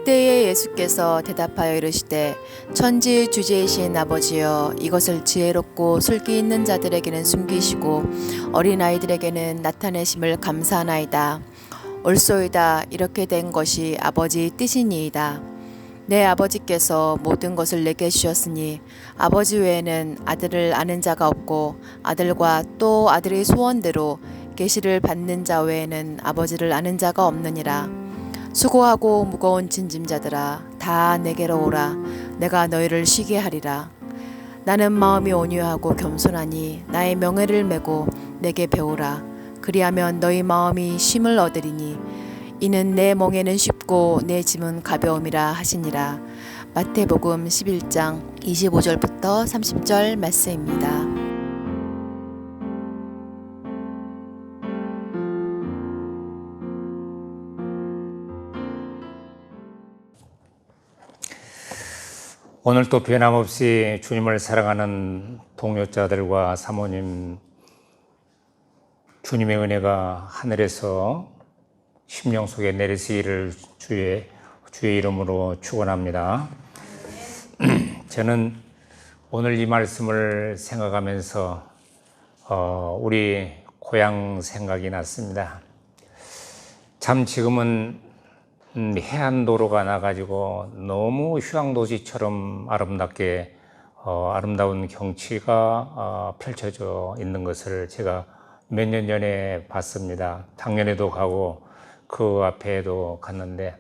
그때에 예수께서 대답하여 이르시되 천지 주제이신 아버지여 이것을 지혜롭고 슬기 있는 자들에게는 숨기시고 어린아이들에게는 나타내심을 감사하나이다. 옳소이다. 이렇게 된 것이 아버지 뜻이니이다. 내 아버지께서 모든 것을 내게 주셨으니 아버지 외에는 아들을 아는 자가 없고 아들과 또 아들의 소원대로 계시를 받는 자 외에는 아버지를 아는 자가 없느니라. 수고하고 무거운 짐짐자들아 다 내게로 오라. 내가 너희를 쉬게 하리라. 나는 마음이 온유하고 겸손하니 나의 명예를 메고 내게 배우라. 그리하면 너희 마음이 쉼을 얻으리니 이는 내 멍에는 쉽고 내 짐은 가벼움이라 하시니라. 마태복음 11장 25절부터 30절 말씀입니다. 오늘도 변함없이 주님을 사랑하는 동료자들과 사모님, 주님의 은혜가 하늘에서 심령 속에 내리시기를 주의 이름으로 축원합니다. 저는 오늘 이 말씀을 생각하면서 우리 고향 생각이 났습니다. 참 지금은 해안도로가 나가지고 너무 휴양도시처럼 아름답게 아름다운 경치가 펼쳐져 있는 것을 제가 몇 년 전에 봤습니다. 작년에도 가고 그 앞에도 갔는데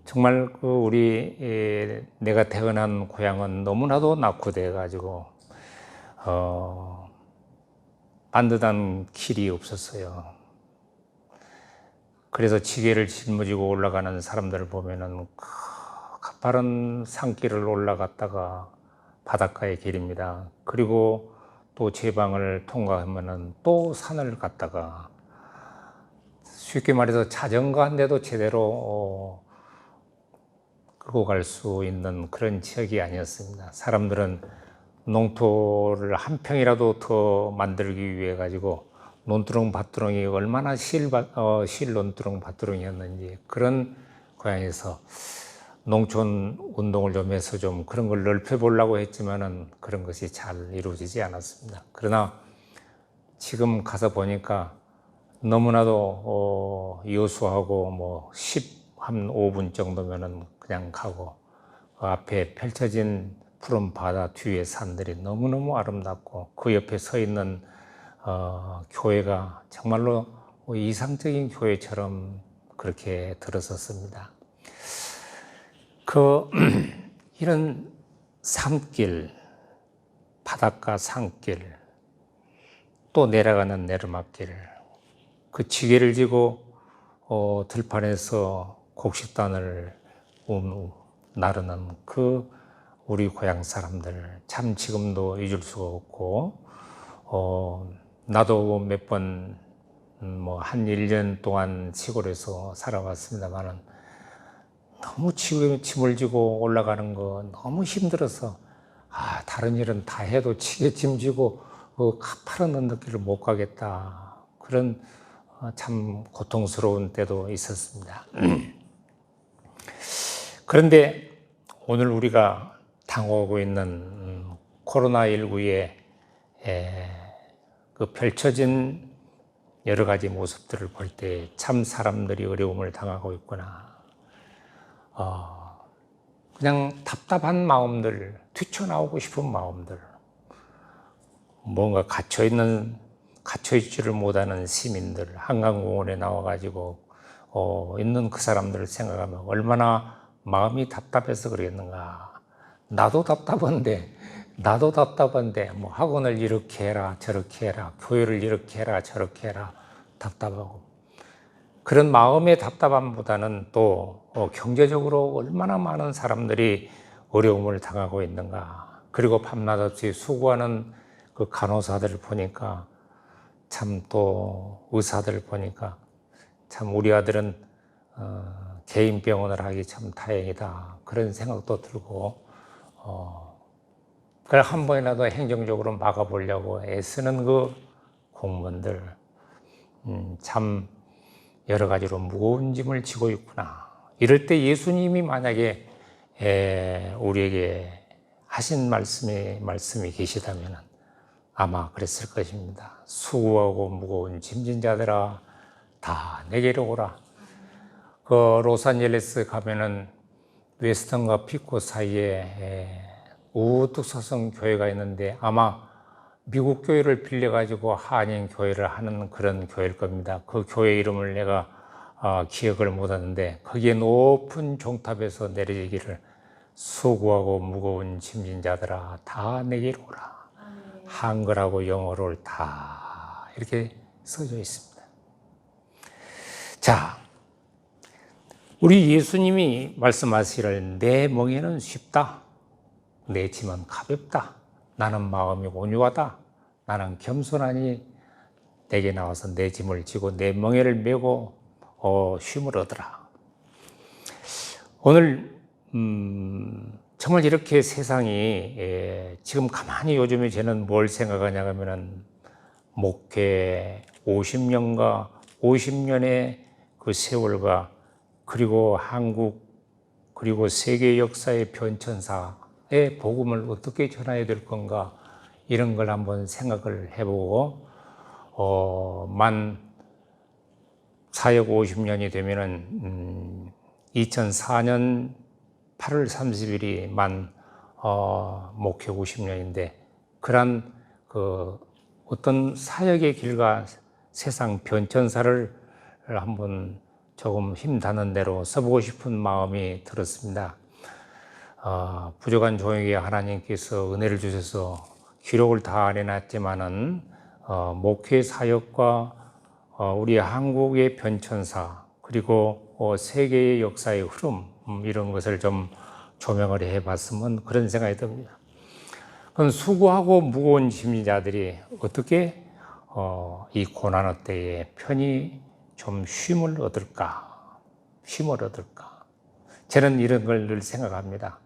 정말 내가 태어난 고향은 너무나도 낙후돼 가지고 반듯한 길이 없었어요. 그래서 지게를 짊어지고 올라가는 사람들을 보면은 가파른 산길을 올라갔다가 바닷가의 길입니다. 그리고 또 제방을 통과하면은 또 산을 갔다가 쉽게 말해서 자전거 한 대도 제대로 끌고 갈 수 있는 그런 지역이 아니었습니다. 사람들은 농토를 한 평이라도 더 만들기 위해 가지고 논두렁 밭두렁이 얼마나 실 논두렁 밭두렁이었는지 그런 고향에서 농촌 운동을 좀 해서 좀 그런 걸 넓혀보려고 했지만은 그런 것이 잘 이루어지지 않았습니다. 그러나 지금 가서 보니까 너무나도 여수하고 한 5분 정도면은 그냥 가고 그 앞에 펼쳐진 푸른 바다 뒤에 산들이 너무너무 아름답고 그 옆에 서 있는 교회가 정말로 이상적인 교회처럼 그렇게 들었었습니다. 이런 산길, 바닷가 산길, 또 내려가는 내리막길, 그 지게를 지고 들판에서 곡식단을 나르는 우리 고향 사람들 참 지금도 잊을 수가 없고 나도 몇 번 한 1년 동안 시골에서 살아왔습니다만은 너무 짐을 지고 올라가는 거 너무 힘들어서 다른 일은 다 해도 지게 짐지고 가파른 언덕길을 못 가겠다. 그런 참 고통스러운 때도 있었습니다. 그런데 오늘 우리가 당하고 있는 코로나19의 그 펼쳐진 여러 가지 모습들을 볼 때 참 사람들이 어려움을 당하고 있구나. 그냥 답답한 마음들, 뛰쳐나오고 싶은 마음들, 뭔가 갇혀있지를 못하는 시민들, 한강공원에 나와가지고 있는 그 사람들을 생각하면 얼마나 마음이 답답해서 그러겠는가. 나도 답답한데 학원을 이렇게 해라 저렇게 해라 교회를 이렇게 해라 저렇게 해라 답답하고 그런 마음의 답답함보다는 또 경제적으로 얼마나 많은 사람들이 어려움을 당하고 있는가. 그리고 밤낮 없이 수고하는 그 간호사들을 보니까 참 또 의사들을 보니까 참 우리 아들은 개인 병원을 하기 참 다행이다. 그런 생각도 들고 그걸 한 번이라도 행정적으로 막아보려고 애쓰는 그 공무원들 참 여러 가지로 무거운 짐을 지고 있구나. 이럴 때 예수님이 만약에 우리에게 하신 말씀이 계시다면 아마 그랬을 것입니다. 수고하고 무거운 짐진 자들아 다 내게로 오라. 그 로산젤레스 가면은 웨스턴과 피코 사이에 우뚝 서성 교회가 있는데 아마 미국 교회를 빌려가지고 한인 교회를 하는 그런 교회일 겁니다. 그 교회 이름을 내가 기억을 못하는데 거기에 높은 종탑에서 내리기를 수고하고 무거운 짐진 자들아 다 내게로 오라. 한글하고 영어를 다 이렇게 써져 있습니다. 자, 우리 예수님이 말씀하시기를 내 멍에는 쉽다. 내 짐은 가볍다. 나는 마음이 온유하다. 나는 겸손하니 내게 나와서 내 짐을 지고 내 멍에를 메고 쉼을 얻으라. 오늘 정말 이렇게 세상이 지금 가만히 요즘에 저는 뭘 생각하냐 하면은 목회 50년과 50년의 그 세월과 그리고 한국 그리고 세계 역사의 변천사의 복음을 어떻게 전해야 될 건가 이런 걸 한번 생각을 해보고 만 사역 50년이 되면은 2004년 8월 30일이 만 목회 50년인데 그런 그 어떤 사역의 길과 세상 변천사를 한번 조금 힘닿는 대로 써보고 싶은 마음이 들었습니다. 부족한 종에게 하나님께서 은혜를 주셔서 기록을 다 안 해놨지만은 목회 사역과 우리 한국의 변천사 그리고 세계의 역사의 흐름 이런 것을 좀 조명을 해봤으면 그런 생각이 듭니다. 그럼 수고하고 무거운 짐자들이 어떻게 이 고난의 때에 편히 좀 쉼을 얻을까? 쉼을 얻을까? 저는 이런 걸 늘 생각합니다.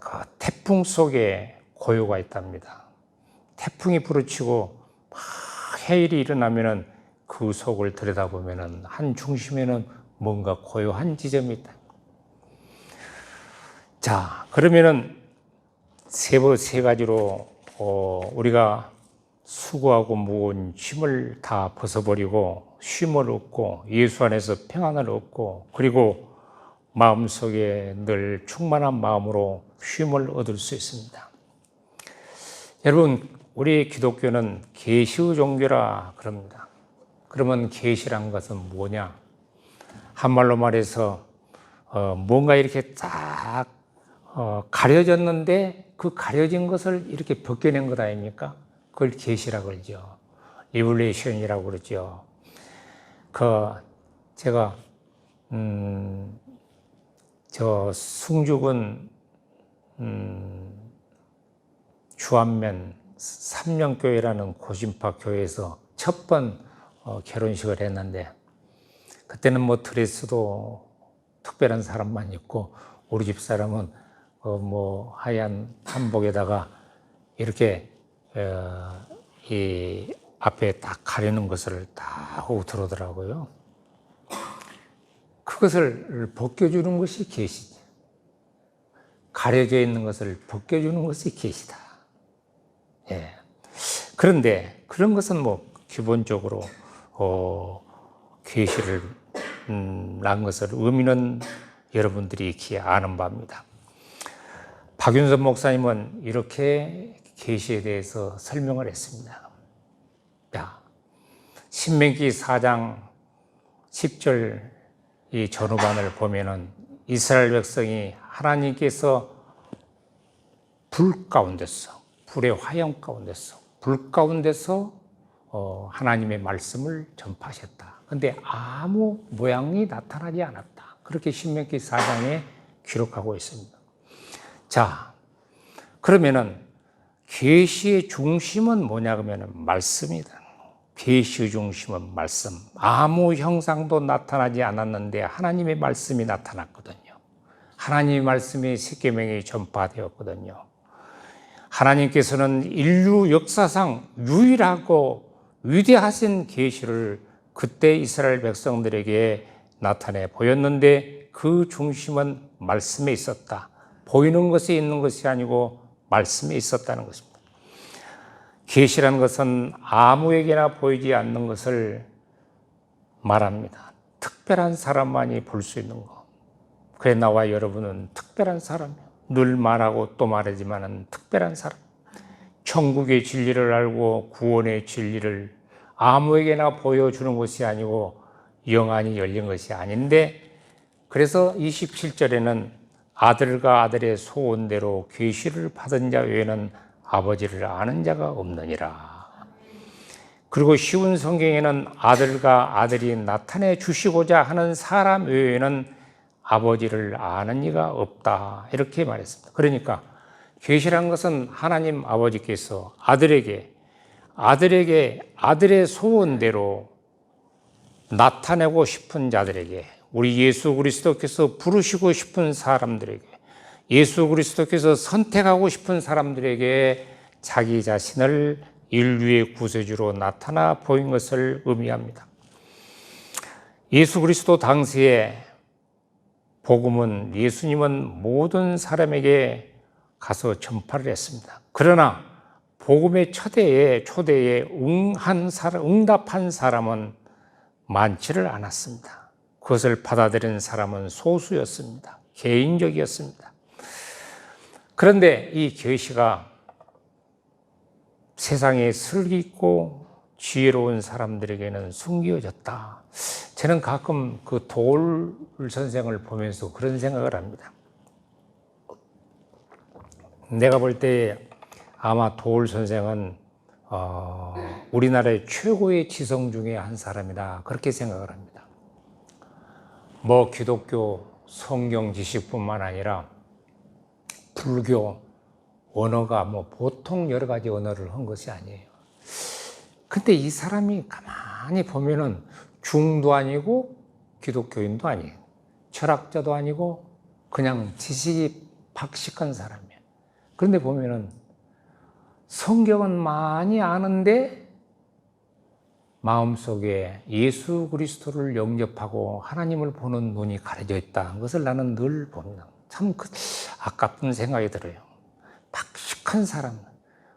그 태풍 속에 고요가 있답니다. 태풍이 부르치고 막 해일이 일어나면은 그 속을 들여다보면은 한 중심에는 뭔가 고요한 지점이 있다. 자, 그러면은 세 가지로 우리가 수고하고 무거운 짐을 다 벗어버리고 쉼을 얻고 예수 안에서 평안을 얻고 그리고 마음속에 늘 충만한 마음으로 쉼을 얻을 수 있습니다. 여러분, 우리 기독교는 계시의 종교라 그럽니다. 그러면 계시란 것은 뭐냐? 한말로 말해서 뭔가 이렇게 딱 가려졌는데 그 가려진 것을 이렇게 벗겨낸 것 아닙니까? 그걸 계시라고 그러죠. 리블레이션이라고 그러죠. 제가 저 승주군 주안면 삼령교회라는 고심파 교회에서 첫 번 결혼식을 했는데 그때는 뭐 드레스도 특별한 사람만 입고 우리 집 사람은 뭐 하얀 한복에다가 이렇게 이 앞에 딱 가리는 것을 다 하고 들어오더라고요. 그것을 벗겨주는 것이 계시지. 가려져 있는 것을 벗겨주는 것이 계시다. 예. 그런데 그런 것은 뭐 기본적으로 계시를 난 것을 의미는 여러분들이 아는 바입니다. 박윤선 목사님은 이렇게 계시에 대해서 설명을 했습니다. 신명기 4장 10절 이 전후반을 보면은 이스라엘 백성이 하나님께서 불 가운데서 불의 화염 가운데서 불 가운데서 하나님의 말씀을 전파하셨다. 그런데 아무 모양이 나타나지 않았다. 그렇게 신명기 4장에 기록하고 있습니다. 자, 그러면은 계시의 중심은 뭐냐 그러면은 말씀이다. 계시의 중심은 말씀. 아무 형상도 나타나지 않았는데 하나님의 말씀이 나타났거든요. 하나님의 말씀이 십계명이 전파되었거든요. 하나님께서는 인류 역사상 유일하고 위대하신 계시를 그때 이스라엘 백성들에게 나타내 보였는데 그 중심은 말씀에 있었다. 보이는 것에 있는 것이 아니고 말씀에 있었다는 것입니다. 계시라는 것은 아무에게나 보이지 않는 것을 말합니다. 특별한 사람만이 볼 수 있는 것. 그래 나와 여러분은 특별한 사람이에요. 늘 말하고 또 말하지만은 특별한 사람. 천국의 진리를 알고 구원의 진리를 아무에게나 보여주는 것이 아니고 영안이 열린 것이 아닌데, 그래서 27절에는 아들과 아들의 소원대로 계시를 받은 자 외에는 아버지를 아는 자가 없느니라. 그리고 쉬운 성경에는 아들과 아들이 나타내 주시고자 하는 사람 외에는 아버지를 아는 이가 없다, 이렇게 말했습니다. 그러니까 계시란 것은 하나님 아버지께서 아들에게 아들의 소원대로 나타내고 싶은 자들에게, 우리 예수 그리스도께서 부르시고 싶은 사람들에게, 예수 그리스도께서 선택하고 싶은 사람들에게 자기 자신을 인류의 구세주로 나타나 보인 것을 의미합니다. 예수 그리스도 당시에 복음은, 예수님은 모든 사람에게 가서 전파를 했습니다. 그러나 복음의 초대에 응답한 사람은 많지를 않았습니다. 그것을 받아들인 사람은 소수였습니다. 개인적이었습니다. 그런데 이 계시가 세상에 슬기있고 지혜로운 사람들에게는 숨겨졌다. 저는 가끔 그 도올 선생을 보면서 그런 생각을 합니다. 내가 볼 때 아마 도올 선생은 우리나라의 최고의 지성 중에 한 사람이다, 그렇게 생각을 합니다. 뭐 기독교 성경 지식뿐만 아니라 불교 언어가 뭐 보통 여러 가지 언어를 한 것이 아니에요. 근데 이 사람이 가만히 보면은 중도 아니고 기독교인도 아니에요. 철학자도 아니고 그냥 지식이 박식한 사람이에요. 그런데 보면은 성경은 많이 아는데 마음속에 예수 그리스도를 영접하고 하나님을 보는 눈이 가려져 있다. 그것을 나는 늘 봅니다. 참 아깝은 생각이 들어요. 박식한 사람,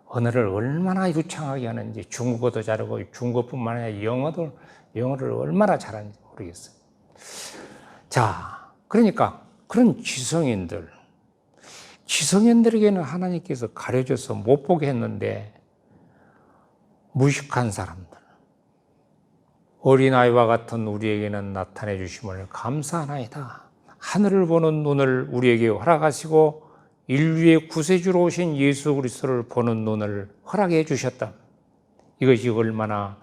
언어를 얼마나 유창하게 하는지, 중국어도 잘하고 중국어뿐만 아니라 영어를 얼마나 잘하는지 모르겠어요. 자, 그러니까 그런 지성인들에게는 하나님께서 가려져서 못 보게 했는데, 무식한 사람들, 어린아이와 같은 우리에게는 나타내 주심을 감사하나이다. 하늘을 보는 눈을 우리에게 허락하시고 인류의 구세주로 오신 예수 그리스도를 보는 눈을 허락해 주셨다. 이것이 얼마나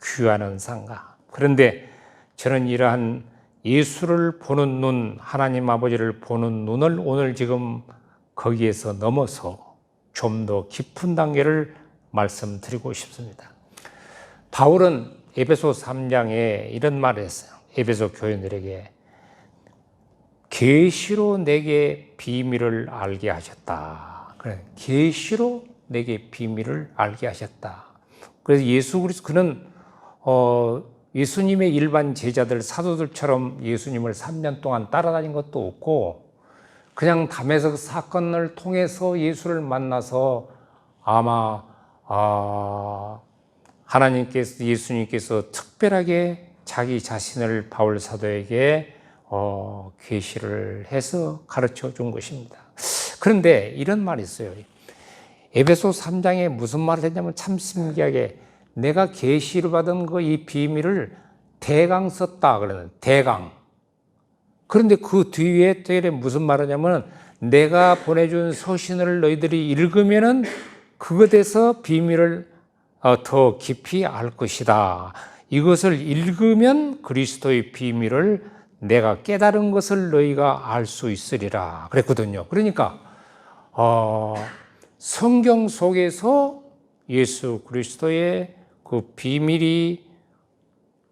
귀한 은사인가. 그런데 저는 이러한 예수를 보는 눈, 하나님 아버지를 보는 눈을 오늘 지금 거기에서 넘어서 좀 더 깊은 단계를 말씀드리고 싶습니다. 바울은 에베소 3장에 이런 말을 했어요. 에베소 교인들에게 계시로 내게 비밀을 알게 하셨다. 그래, 계시로 내게 비밀을 알게 하셨다. 그래서 예수 그리스도, 그는 예수님의 일반 제자들, 사도들처럼 예수님을 3년 동안 따라다닌 것도 없고, 그냥 담에색 사건을 통해서 예수를 만나서 아마 하나님께서, 예수님께서 특별하게 자기 자신을 바울 사도에게 계시를 해서 가르쳐 준 것입니다. 그런데 이런 말이 있어요. 에베소 3장에 무슨 말을 했냐면 참 신기하게, 내가 계시를 받은 이 비밀을 대강 썼다 그러는, 대강. 그런데 그 뒤에 무슨 말하냐면, 내가 보내준 서신을 너희들이 읽으면은 그것에서 비밀을 더 깊이 알 것이다. 이것을 읽으면 그리스도의 비밀을 내가 깨달은 것을 너희가 알 수 있으리라 그랬거든요. 그러니까 성경 속에서 예수 그리스도의 그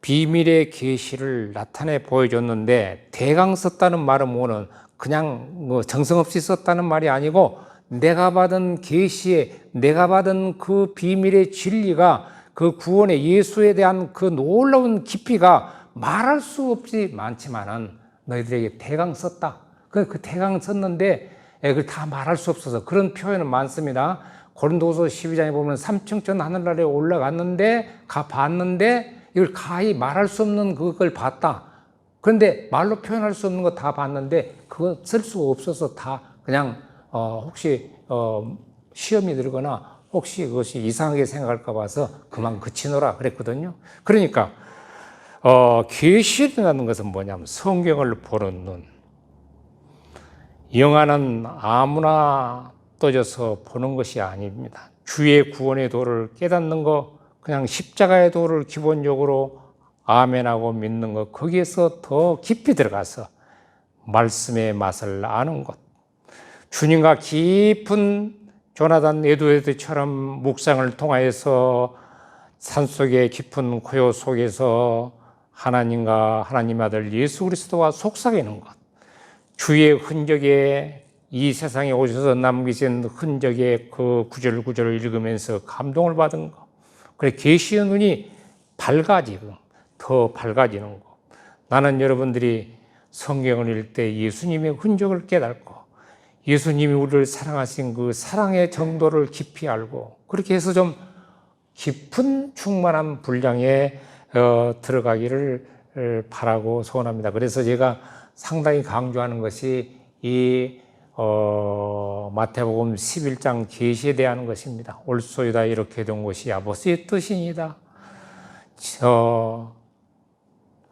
비밀의 계시를 나타내 보여줬는데, 대강 썼다는 말은 뭐는 그냥 뭐 정성없이 썼다는 말이 아니고, 내가 받은 계시에, 내가 받은 그 비밀의 진리가 그 구원의 예수에 대한 그 놀라운 깊이가 말할 수 없이 많지만은 너희들에게 대강 썼다. 그 대강 썼는데 그걸 다 말할 수 없어서 그런 표현은 많습니다. 고린도서 12장에 보면 삼층천 하늘나라에 올라갔는데 봤는데 이걸 가히 말할 수 없는 그걸 봤다. 그런데 말로 표현할 수 없는 거 다 봤는데 그거 쓸 수 없어서 다 그냥 혹시 시험이 들거나 혹시 그것이 이상하게 생각할까 봐서 그만 그치노라 그랬거든요. 그러니까 계시라는 것은 뭐냐면 성경을 보는 눈. 영화는 아무나 떠져서 보는 것이 아닙니다. 주의 구원의 도를 깨닫는 것, 그냥 십자가의 도를 기본적으로 아멘하고 믿는 것, 거기에서 더 깊이 들어가서 말씀의 맛을 아는 것, 주님과 깊은 조나단 에드워드처럼 묵상을 통하여서 산속의 깊은 고요 속에서 하나님과 하나님 아들 예수 그리스도와 속삭이는 것, 주의 흔적에 이 세상에 오셔서 남기신 흔적의 그 구절구절을 읽으면서 감동을 받은 것, 그래 계시의 눈이 밝아지고 더 밝아지는 것. 나는 여러분들이 성경을 읽을 때 예수님의 흔적을 깨닫고 예수님이 우리를 사랑하신 그 사랑의 정도를 깊이 알고 그렇게 해서 좀 깊은 충만한 분량에 들어가기를 바라고 소원합니다. 그래서 제가 상당히 강조하는 것이 이 마태복음 11장 계시에 대한 것입니다. 올소이다 이렇게 된 것이 아버지의 뜻이니다.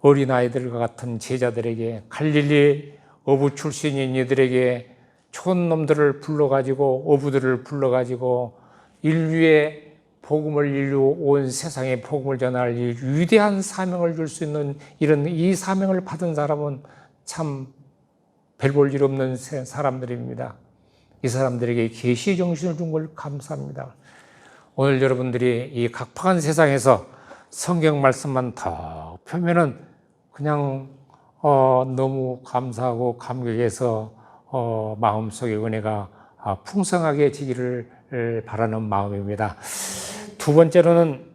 어린아이들과 같은 제자들에게 갈릴리 어부 출신인 이들에게 촌놈들을 불러가지고 어부들을 불러가지고 인류의 복음을 온 세상에 복음을 전할 위대한 사명을 줄 수 있는 이 사명을 받은 사람은 참 별 볼 일 없는 사람들입니다. 이 사람들에게 계시의 정신을 준 걸 감사합니다. 오늘 여러분들이 이 각박한 세상에서 성경 말씀만 더 펴면은 그냥 너무 감사하고 감격해서 마음속의 은혜가 풍성하게 지기를 바라는 마음입니다. 두 번째로는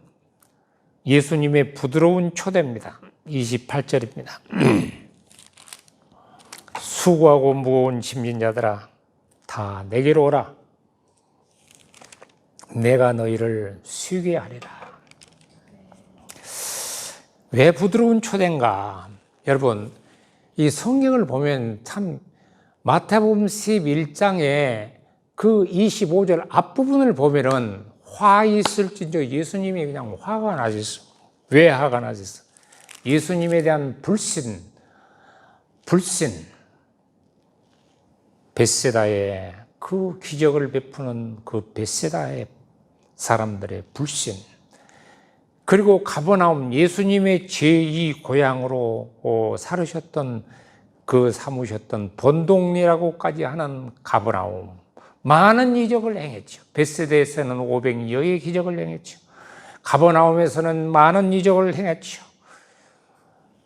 예수님의 부드러운 초대입니다. 28절입니다. 수고하고 무거운 짐진 자들아 다 내게로 오라. 내가 너희를 쉬게 하리라. 왜 부드러운 초대인가? 여러분, 이 성경을 보면 참 마태복음 11장에 그 25절 앞부분을 보면은 화 있을진저 예수님이 그냥 화가 나셨어. 왜 화가 나셨어? 예수님에 대한 불신, 벳세다의 그 기적을 베푸는 그 벳세다의 사람들의 불신, 그리고 가버나움 예수님의 제2 고향으로 살으셨던 그 삼으셨던 본동리라고까지 하는 가버나움, 많은 이적을 행했죠. 벳세다에서는 500여의 기적을 행했죠. 가버나움에서는 많은 이적을 행했죠.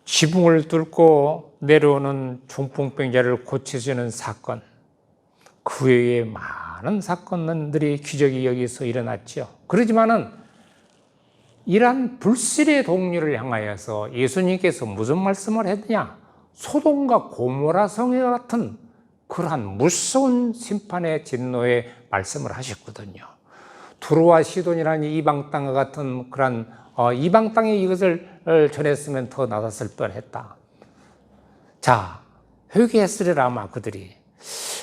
지붕을 뚫고 내려오는 중풍병자를 고치시는 사건, 그 외에 많은 사건들이 기적이 여기서 일어났죠. 그렇지만은 이러한 불신의 동료를 향하여서 예수님께서 무슨 말씀을 했느냐? 소돔과 고모라 성에 같은 그러한 무서운 심판의 진노의 말씀을 하셨거든요. 두로와 시돈이라는 이방 땅과 같은 그러한 이방 땅에 이것을 전했으면 더 나았을 뻔했다. 자, 회개했으리라 아마 그들이.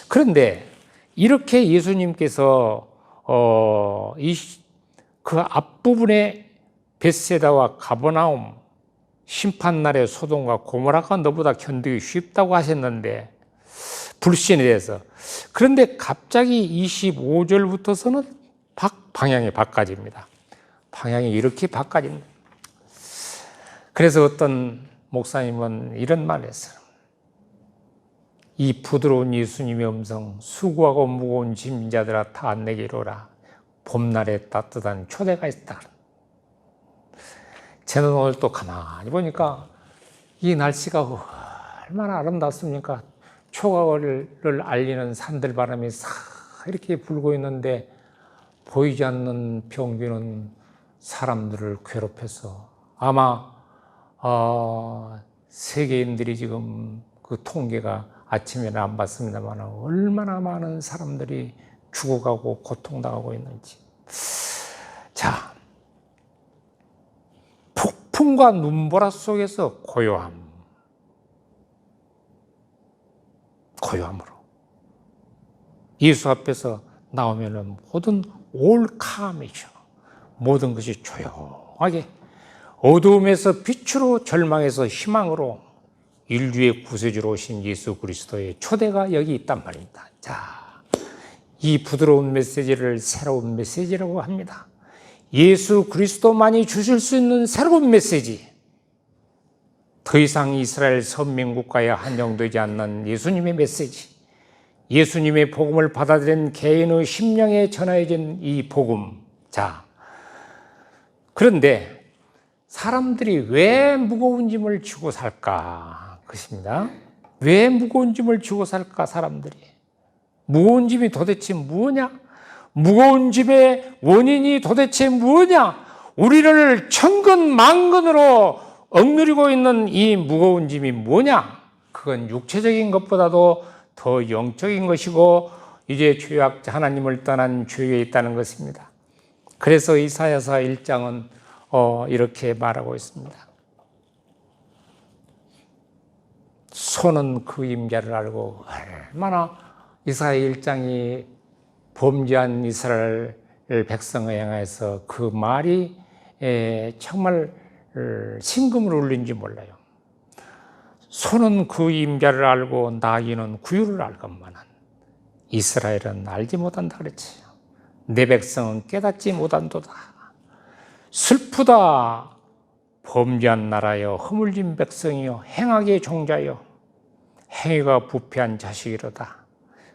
그런데 이렇게 예수님께서 그 앞부분에 벳세다와 가버나움 심판날의 소돔과 고모라가 너보다 견디기 쉽다고 하셨는데 불신에 대해서, 그런데 갑자기 25절부터서는 방향이 바꿔집니다. 방향이 이렇게 바꿔집니다. 그래서 어떤 목사님은 이런 말을 했어요. 이 부드러운 예수님의 음성, 수고하고 무거운 짐진 자들아 다 내게로 오라. 봄날에 따뜻한 초대가 있다. 저는 오늘 또 가만히 보니까 이 날씨가 얼마나 아름답습니까? 초가을을 알리는 산들바람이 싹 이렇게 불고 있는데 보이지 않는 병균은 사람들을 괴롭혀서 아마 세계인들이 지금 그 통계가 아침에는 안 봤습니다만 얼마나 많은 사람들이 죽어가고 고통당하고 있는지. 자, 폭풍과 눈보라 속에서 고요함으로 예수 앞에서 나오면은 모든 올캄이죠. 모든 것이 조용하게 어두움에서 빛으로, 절망에서 희망으로 인류의 구세주로 오신 예수 그리스도의 초대가 여기 있단 말입니다. 자, 이 부드러운 메시지를 새로운 메시지라고 합니다. 예수 그리스도만이 주실 수 있는 새로운 메시지. 더 이상 이스라엘 선민국가에 한정되지 않는 예수님의 메시지. 예수님의 복음을 받아들인 개인의 심령에 전해진 이 복음. 자, 그런데 사람들이 왜 무거운 짐을 지고 살까? 그것입니다. 왜 무거운 짐을 지고 살까, 사람들이? 무거운 짐이 도대체 뭐냐? 무거운 짐의 원인이 도대체 뭐냐? 우리를 천근만근으로 억누르고 있는 이 무거운 짐이 뭐냐? 그건 육체적인 것보다도 더 영적인 것이고 이제 죄악, 하나님을 떠난 죄에 있다는 것입니다. 그래서 이사야서 1장은 이렇게 말하고 있습니다. 손은 그 임자를 알고. 얼마나 이사야 1장이 범죄한 이스라엘 백성을 향해서 그 말이 정말 심금을 울린지 몰라요. 손은 그 임자를 알고 나귀는 구유를 알건만은 이스라엘은 알지 못한다 그랬지. 내 백성은 깨닫지 못한도다. 슬프다. 범죄한 나라여, 허물진 백성이여, 행악의 종자여, 행위가 부패한 자식이로다.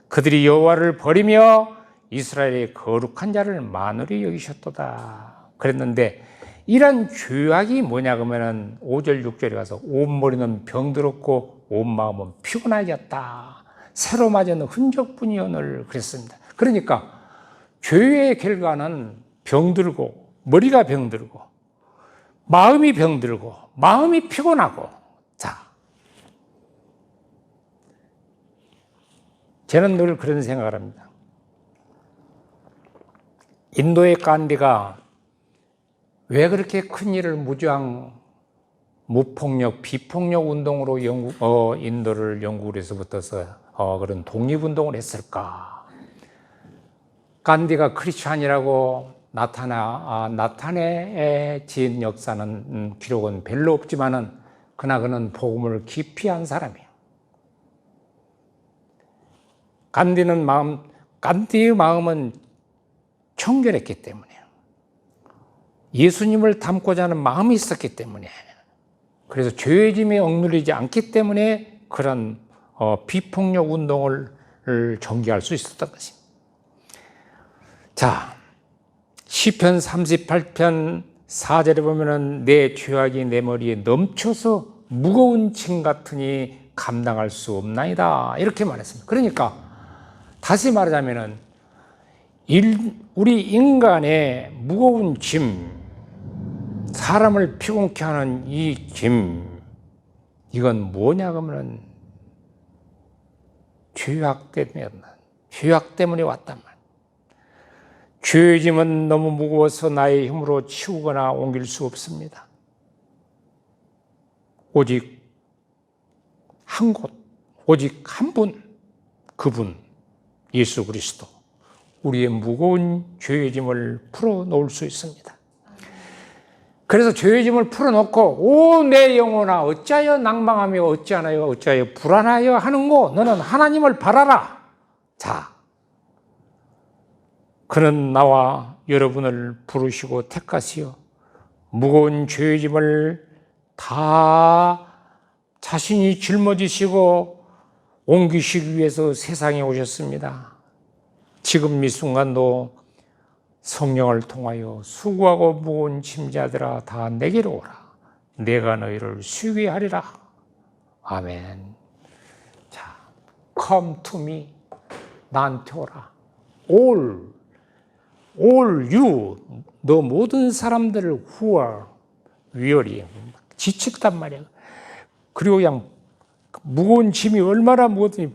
그들이 여호와를 버리며 이스라엘의 거룩한 자를 만으로 여기셨도다. 그랬는데 이런 죄악이 뭐냐 그러면은 5절 6절에 가서 온 머리는 병들었고 온 마음은 피곤하였다. 새로 맞은 흔적뿐이오늘 그랬습니다. 그러니까 죄의 결과는 병들고 머리가 병들고 마음이 병들고 마음이 피곤하고. 자, 저는 늘 그런 생각을 합니다. 인도의 간디가 왜 그렇게 큰 일을 무장, 무폭력, 비폭력 운동으로 인도를 영국에서부터서 그런 독립운동을 했을까? 간디가 크리스찬이라고 나타내 지은 역사는 기록은 별로 없지만은 그러나 그는 복음을 깊이 한 사람이에요. 간디의 마음은 청결했기 때문에, 예수님을 닮고자 하는 마음이 있었기 때문에, 그래서 죄의 짐에 억눌리지 않기 때문에 그런 비폭력 운동을 전개할 수 있었던 것입니다. 자, 시편 38편 4절에 보면은 내 죄악이 내 머리에 넘쳐서 무거운 짐 같으니 감당할 수 없나이다. 이렇게 말했습니다. 그러니까 다시 말하자면은 우리 인간의 무거운 짐, 사람을 피곤케 하는 이 짐, 이건 뭐냐 그러면은 죄악 때문에 왔단 말이에요. 죄의 짐은 너무 무거워서 나의 힘으로 치우거나 옮길 수 없습니다. 오직 한 곳, 오직 한 분, 그분 예수 그리스도, 우리의 무거운 죄의 짐을 풀어놓을 수 있습니다. 그래서 죄의 짐을 풀어놓고 오 내 영혼아 어찌하여 낭망하며 어찌하여 불안하여 하는고 너는 하나님을 바라라. 자, 그는 나와 여러분을 부르시고 택하시어 무거운 죄의 짐을 다 자신이 짊어지시고 옮기시기 위해서 세상에 오셨습니다. 지금 이 순간도 성령을 통하여 수고하고 무거운 짐자들아 다 내게로 오라. 내가 너희를 쉬게 하리라. 아멘. 자, come to me. 나한테 오라. all you, 너 모든 사람들을 who are weary, 지쳤단 말이야. 그리고 그냥 무거운 짐이 얼마나 무거더니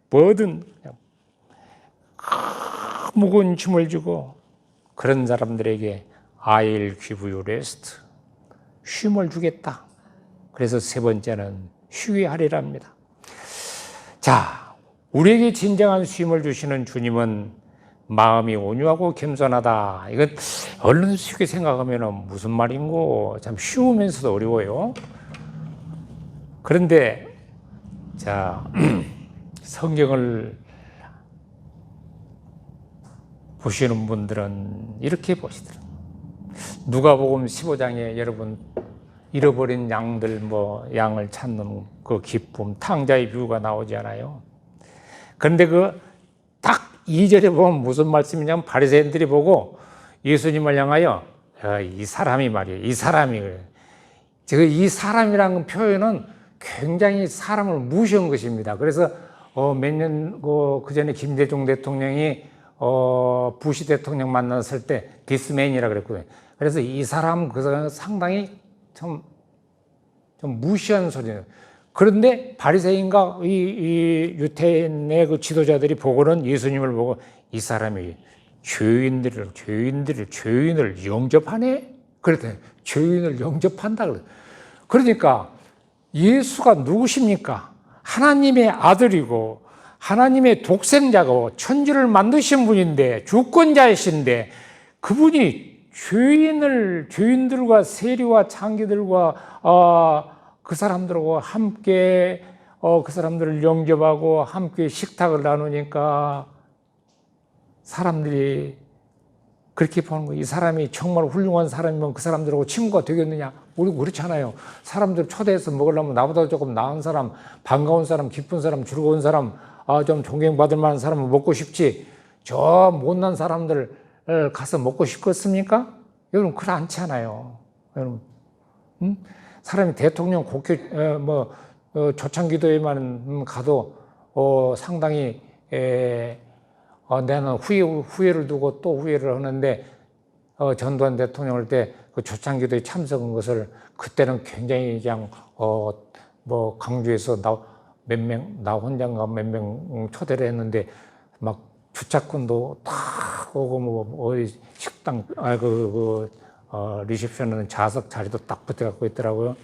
뭐든 그냥 무거운 짐을 주고 그런 사람들에게 I'll give you rest, 쉼을 주겠다. 그래서 세 번째는 쉬게 하리랍니다. 자, 우리에게 진정한 쉼을 주시는 주님은 마음이 온유하고 겸손하다. 이건 얼른 쉽게 생각하면 무슨 말인고 참 쉬우면서도 어려워요. 그런데 자, 성경을 보시는 분들은 이렇게 보시더라고요. 누가복음 15장에 여러분 잃어버린 양들 양을 찾는 그 기쁨, 탕자의 비유가 나오지 않아요. 그런데 그 딱 2절에 보면 무슨 말씀이냐면 바리새인들이 보고 예수님을 향하여 이 사람이 말이에요. 이 사람이 지금 이 사람이라는 표현은 굉장히 사람을 무시한 것입니다. 그래서 몇 년 그 전에 김대중 대통령이 부시 대통령 만났을 때 디스맨이라 그랬거든요. 그래서 이 사람 그 사람 상당히 좀 무시한 소리예요. 그런데 바리새인과 이 유대인의 그 지도자들이 보고는 예수님을 보고 이 사람이 죄인을 영접하네? 그랬더니 죄인을 영접한다 그래. 그러니까 예수가 누구십니까? 하나님의 아들이고 하나님의 독생자고 천지를 만드신 분인데 주권자이신데 그분이 죄인들과 세리와 창기들과 그 사람들하고 함께 그 사람들을 영접하고 함께 식탁을 나누니까 사람들이 그렇게 보는 거예요. 이 사람이 정말 훌륭한 사람이면 그 사람들하고 친구가 되겠느냐? 우리 그렇잖아요. 사람들 초대해서 먹으려면 나보다 조금 나은 사람, 반가운 사람, 기쁜 사람, 즐거운 사람, 좀 존경받을 만한 사람을 먹고 싶지. 저 못난 사람들을 가서 먹고 싶겠습니까? 여러분 그렇지 않아요. 여러분, 사람이 대통령 국회 초창기도에만 가도 상당히 나는 후회를 두고 또 후회를 하는데 전두환 대통령 할 때 그 초창기도에 참석한 것을 그때는 굉장히 그냥 강주에서 나 혼자인가 몇 명 초대를 했는데 막 주차권도 딱 오고 어디 식당 리셉션은 좌석 자리도 딱 붙어 갖고 있더라고요.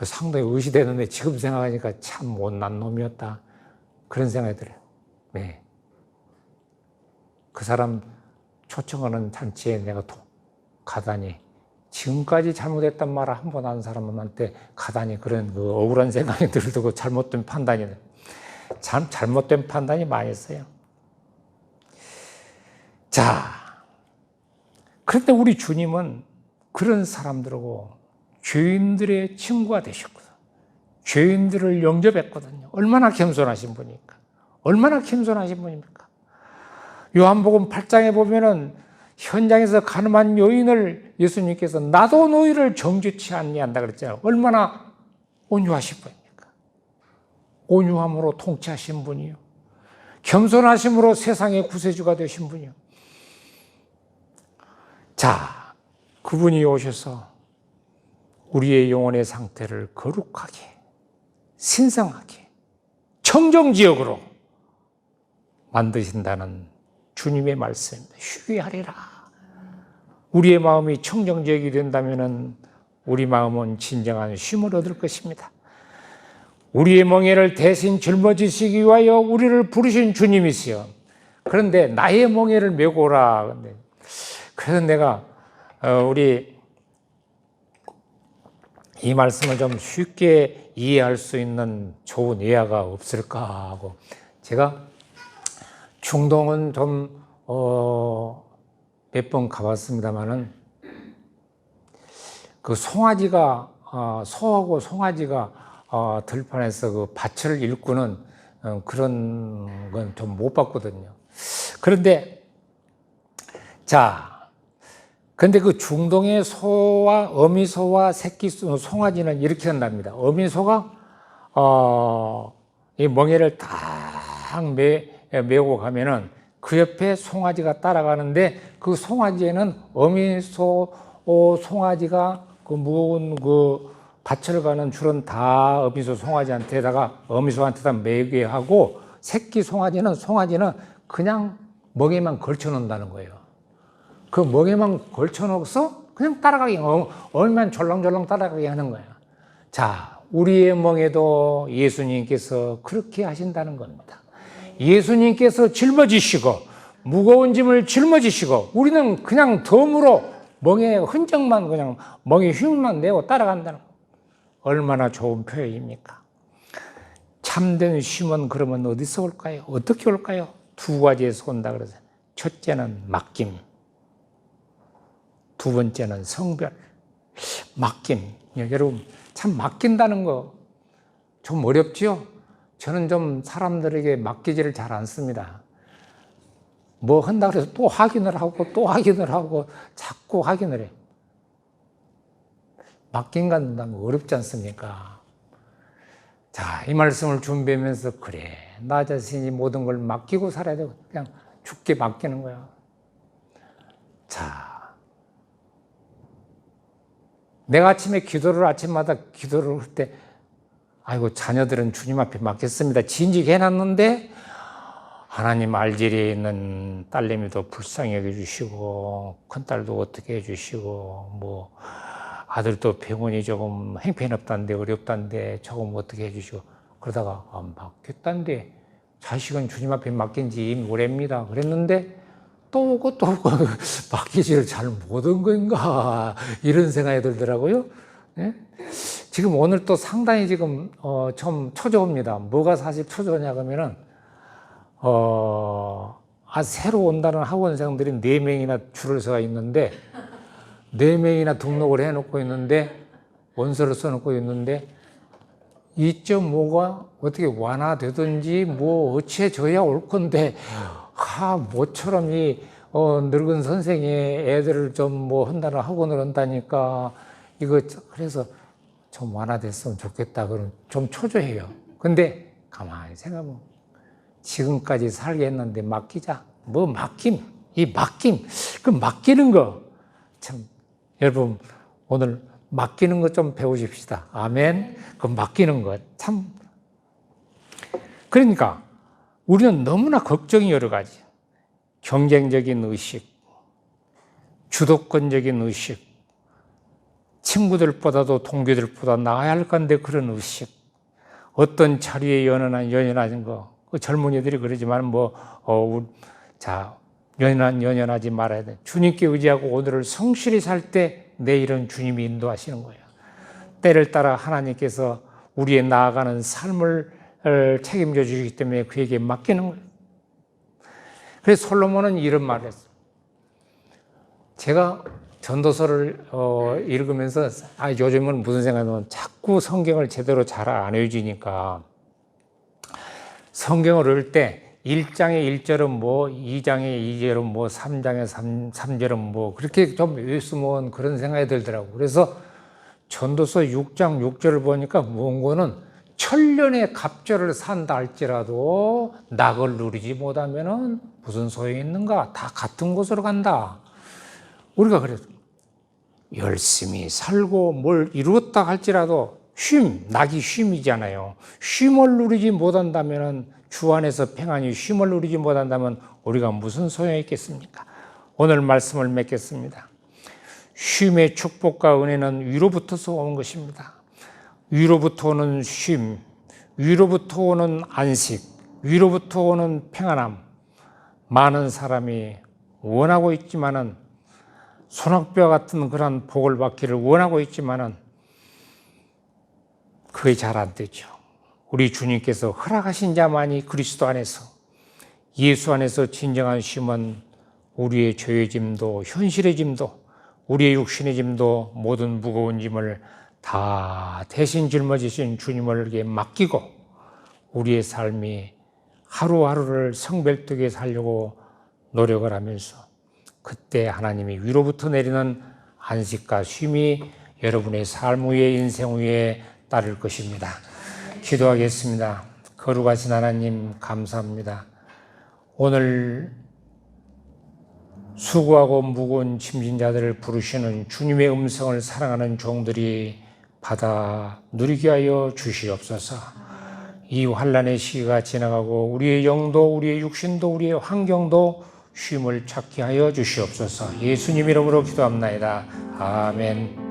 상당히 의시되는데 지금 생각하니까 참 못난 놈이었다 그런 생각이 들어요. 네. 그 사람 초청하는 잔치에 내가 가다니 지금까지 잘못했단 말을 한 번 한 사람한테 가다니 그런 그 억울한 생각이 들고 잘못된 판단이 잘못된 판단이 많이 했어요. 자, 그런데 우리 주님은 그런 사람들하고 죄인들의 친구가 되셨거든요. 죄인들을 영접했거든요. 얼마나 겸손하신 분입니까? 얼마나 겸손하신 분입니까? 요한복음 8장에 보면은 현장에서 가늠한 여인을 예수님께서 나도 너희를 정죄치 아니한다 그랬잖아요. 얼마나 온유하신 분입니까? 온유함으로 통치하신 분이요. 겸손하심으로 세상의 구세주가 되신 분이요. 자, 그분이 오셔서 우리의 영혼의 상태를 거룩하게, 신성하게, 청정지역으로 만드신다는 주님의 말씀입니다. 쉬게 하리라. 우리의 마음이 청정지역이 된다면 우리 마음은 진정한 쉼을 얻을 것입니다. 우리의 멍에를 대신 짊어지시기 위하여 우리를 부르신 주님이시여. 그런데 나의 멍에를 메고 오라. 그래서 내가 우리 이 말씀을 좀 쉽게 이해할 수 있는 좋은 예화가 없을까 하고 제가 중동은 좀 몇 번 가봤습니다만은 그 송아지가 소하고 송아지가 들판에서 그 밭을 일구는 그런 건 좀 못 봤거든요. 그런데 근데 그 중동의 소와 어미소와 새끼 송아지는 이렇게 한답니다. 어미소가 이 멍에를 딱 메고 가면은 그 옆에 송아지가 따라가는데 그 송아지에는 송아지가 그 무거운 그 밭을 가는 줄은 다 어미소 송아지한테다가 어미소한테다 매게 하고 새끼 송아지는 그냥 멍에만 걸쳐 놓는다는 거예요. 그 멍에만 걸쳐 놓고서 그냥 따라가게, 어미만 졸랑졸랑 따라가게 하는 거예요. 자, 우리의 멍에도 예수님께서 그렇게 하신다는 겁니다. 예수님께서 짊어지시고 무거운 짐을 짊어지시고 우리는 그냥 덤으로 멍의 흔적만 그냥 멍의 힘만 내고 따라간다는 거예요. 얼마나 좋은 표현입니까? 참된 쉼은 그러면 어디서 올까요? 어떻게 올까요? 두 가지에서 온다 그러죠. 첫째는 맡김, 두 번째는 성별. 맡김. 여러분 참 맡긴다는 거 좀 어렵죠? 저는 좀 사람들에게 맡기지를 잘 않습니다. 뭐 한다 그래서 또 확인을 하고 자꾸 확인을 해. 맡긴다는 거 어렵지 않습니까? 자, 이 말씀을 준비하면서 그래, 나 자신이 모든 걸 맡기고 살아야 되고 그냥 죽게 맡기는 거야. 자, 내가 아침마다 기도를 할 때 아이고 자녀들은 주님 앞에 맡겼습니다. 진즉 해놨는데 하나님 알제리에 있는 딸내미도 불쌍히 여겨주시고 큰딸도 어떻게 해주시고 뭐 아들도 병원이 조금 행편없다는데 어렵다는데 조금 어떻게 해주시고 그러다가 맡겼다는데 자식은 주님 앞에 맡긴 지 이미 오래입니다. 그랬는데 또 오고 맡기지를 잘 못한 건가 이런 생각이 들더라고요. 네? 지금 오늘 또 상당히 지금 좀 초조합니다. 뭐가 사실 초조하냐 그러면은 새로 온다는 학원생들이 4명이나 줄을 서 있는데 4명이나 등록을 해놓고 있는데 원서를 써놓고 있는데 2.5가 어떻게 완화되든지 뭐 어찌해줘야 올 건데 모처럼 이 늙은 선생이 애들을 좀 뭐 한다는 학원을 한다니까 이거 그래서 좀 완화됐으면 좋겠다 그러면 좀 초조해요. 근데 가만히 생각하면 지금까지 살게 했는데 맡기자. 뭐 맡김, 그 맡기는 거 참 여러분 오늘 맡기는 것 좀 배우십시다. 아멘. 그 맡기는 것 참. 그러니까 우리는 너무나 걱정이 여러 가지. 경쟁적인 의식, 주도권적인 의식, 친구들보다도 동기들보다 나아야 할 건데 그런 의식, 어떤 자리에 연연하는 거, 그 젊은이들이 그러지만 연연하지 말아야 돼. 주님께 의지하고 오늘을 성실히 살 때 내일은 주님이 인도하시는 거예요. 때를 따라 하나님께서 우리의 나아가는 삶을 책임져 주시기 때문에 그에게 맡기는 거예요. 그래서 솔로몬은 이런 말을 했어요. 제가 전도서를 읽으면서 요즘은 무슨 생각이냐면 자꾸 성경을 제대로 잘 안 읽으니까 성경을 읽을 때 1장의 1절은 뭐 2장의 2절은 뭐 3장의 3절은 뭐 그렇게 좀 읽으면 그런 생각이 들더라고요. 그래서 전도서 6장 6절을 보니까 뭔가는 천년의 갑절을 산다 할지라도 낙을 누리지 못하면 무슨 소용이 있는가? 다 같은 곳으로 간다. 우리가 그래서 열심히 살고 뭘 이루었다 할지라도 낙이 쉼이잖아요. 쉼을 누리지 못한다면 주 안에서 평안히 쉼을 누리지 못한다면 우리가 무슨 소용이 있겠습니까? 오늘 말씀을 맺겠습니다. 쉼의 축복과 은혜는 위로부터서 오는 것입니다. 위로부터 오는 쉼, 위로부터 오는 안식, 위로부터 오는 평안함. 많은 사람이 원하고 있지만은 소낙비와 같은 그런 복을 받기를 원하고 있지만은 그게 잘 안 되죠. 우리 주님께서 허락하신 자만이 그리스도 안에서 예수 안에서 진정한 쉼은 우리의 죄의 짐도 현실의 짐도 우리의 육신의 짐도 모든 무거운 짐을 다 대신 짊어지신 주님에게 맡기고 우리의 삶이 하루하루를 성별되게 살려고 노력을 하면서 그때 하나님이 위로부터 내리는 안식과 쉼이 여러분의 삶 위에 인생 위에 따를 것입니다. 기도하겠습니다. 거룩하신 하나님 감사합니다. 오늘 수고하고 무거운 짐진 자들을 부르시는 주님의 음성을 사랑하는 종들이 받아 누리게 하여 주시옵소서. 이 환난의 시기가 지나가고 우리의 영도 우리의 육신도 우리의 환경도 쉼을 찾게 하여 주시옵소서. 예수님 이름으로 기도합나이다. 아멘.